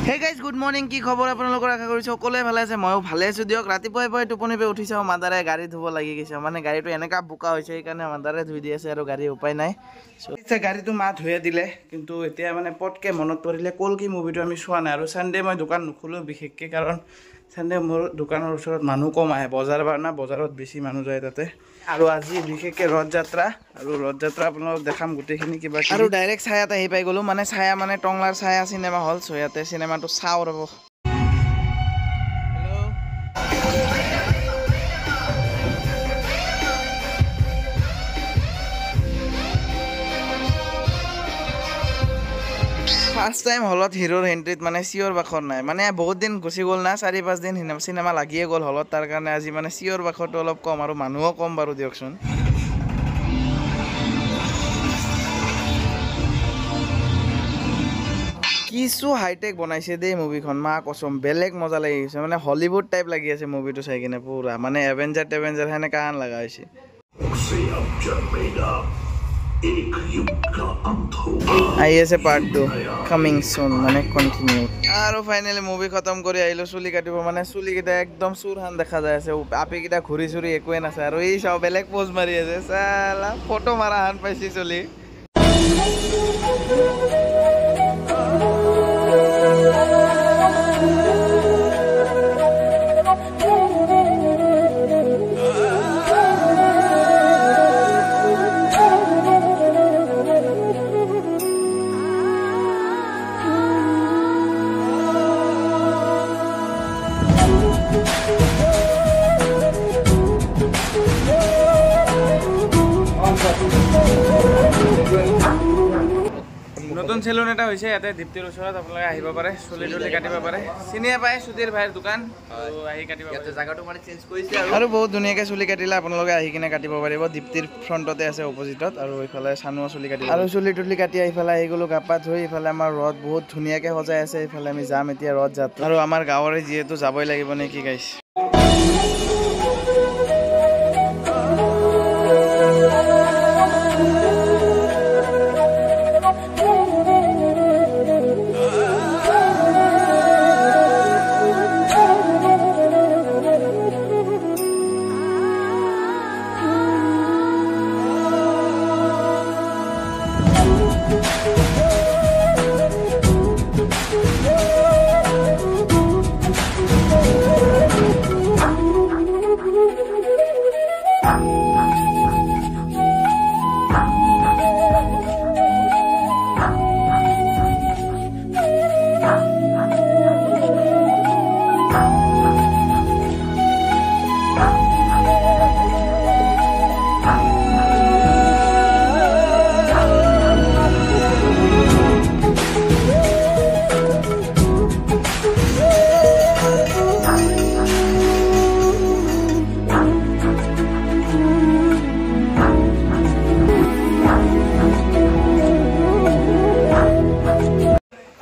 Hey guys, good morning. কি খবৰ আপোনালোকৰ আশা কৰিছো সকলোৱে ভালে আছে ময়ো ভালে আছো দিয়ক ৰাতিপুৱাই পুৱাই টোপনি পে উঠিছো মাদাৰে গাড়ী ধুব লাগি গৈছে মানে গাড়ীটো এনেকা বুকা হৈছে সেইকাৰণে মাদাৰে ধুই দি আছে আৰু গাড়ী উপায় নাই সো গাড়ীটো মা ধুয়ে দিলে কিন্তু এতিয়া মানে পটকে মনত পৰিলে কলকি মুভিটো আমি চোৱা নাই আৰু সানডে মই দোকান নুখুলো বিশেষকৈ কাৰণ সানডে মোৰ দোকানৰ ওচৰত মানুহ কম আহে বজাৰ বাৰনা বজাৰত বেছি মানুহ যায় তাতে আৰু আজি বিশেষকৈ ৰথ যাত্ৰা আৰু ৰথ যাত্ৰা আপোনালোকক দেখাম গোটেইখিনি কিবা আৰু ডাইৰেক্ট ছায়াত আহি পাই গ'লো মানে ছায়া মানে টংলাৰ ছায়া চিনেমা হল চ' ইয়াতে চিনেমাটো চাওঁ ৰ'ব ফাৰ্ষ্ট টাইম হলত হিৰোৰ এণ্ট্ৰিত মানে চিঞৰ বাখৰ নাই মানে বহুত দিন গুচি গ'ল না 4-5 দিন চিনেমা লাগিয়ে গ'ল হলত তাৰ কাৰণে আজি মানে চিঞৰ বাখৰটো অলপ কম আৰু মানুহো কম বাৰু দিয়কচোন কিছু হাইটেক বনাইছে দেই মুভিখন মা কসম বেলেগ মজা লাগি গৈছে মানে হলিউড টাইপ লাগি আছে মুভিটো চাই কিনে পুৰা মানে এভেঞ্জাৰ হেনেকা আন লগা হৈছে আহি আছে পাৰ্ট 2 কামিং সুন মানে কন্টিনিউ আৰু ফাইনালি মুভি খতম কৰি আহিলো চুলি কাটিব মানে চুলি কেইটা একদম চুৰহান দেখা যায় আছে আপি কেইটা ঘূৰি চুৰি একোৱে নাছে আৰু এই চাও বেলেগ পোজ মাৰি আছে চালা ফটো মাৰা হান পাইছি চলি নতুন সেলুন এটা হৈছে ইয়াতে দীপ্তিৰ ওচৰত আপোনালোকে আহিব পাৰে চুলি টুলি কাটিব পাৰে চিনিয়ে পায় সুধীৰ ভাইৰ দোকান আৰু আহি কাটিব পাৰে জায়গাটো মানে চেঞ্জ কৰিছে আৰু বহুত ধুনীয়াকৈ চুলি কাটিলে আপোনালোকে আহি কিনে কাটিব পাৰিব দীপ্তিৰ ফ্ৰণ্টতে আছে অপজিটত আৰু এইফালে চানুৱা চুলি কাটিব আৰু চুলি টুলি কাটি এইফালে আহি গ'লো গা পা ধুই এইফালে আমাৰ ৰথ বহুত ধুনীয়াকৈ সজাই আছে এইফালে আমি যাম এতিয়া ৰথ যাত্ৰা আৰু আমাৰ গাঁৱৰে যিহেতু যাবই লাগিব নে কি গাইছ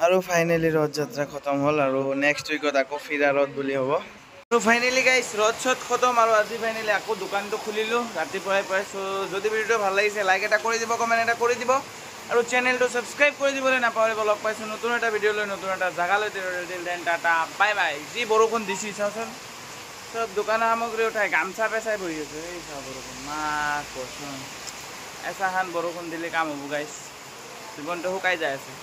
আৰু ফাইনালি ৰথ যাত্ৰা খতম হ'ল আৰু নেক্সট উইকত আকৌ ফিৰা ৰথ বুলি হ'ব আৰু ফাইনালি গাইছ ৰথ চথ খতম আৰু আজি ফাইনালি আকৌ দোকানটো খুলিলোঁ ৰাতিপুৱাই পাই চ' যদি ভিডিঅ'টো ভাল লাগিছে লাইক এটা কৰি দিব কমেণ্ট এটা কৰি দিব আৰু চেনেলটো ছাবস্ক্ৰাইব কৰি দিবলৈ নাপাহৰিব লগ পাইছোঁ নতুন এটা ভিডিঅ' লৈ নতুন এটা জাগালৈ দেন টাটা বাই বাই যি বৰষুণ দিছি চাওঁচোন চব দোকানৰ সামগ্ৰী উঠাই গামছা পেচাই বহি আছে এই চাওঁ বৰষুণ মা কচোন এচাহান বৰষুণ দিলে কাম হ'ব গাইছ জীৱনটো শুকাই যায় আছে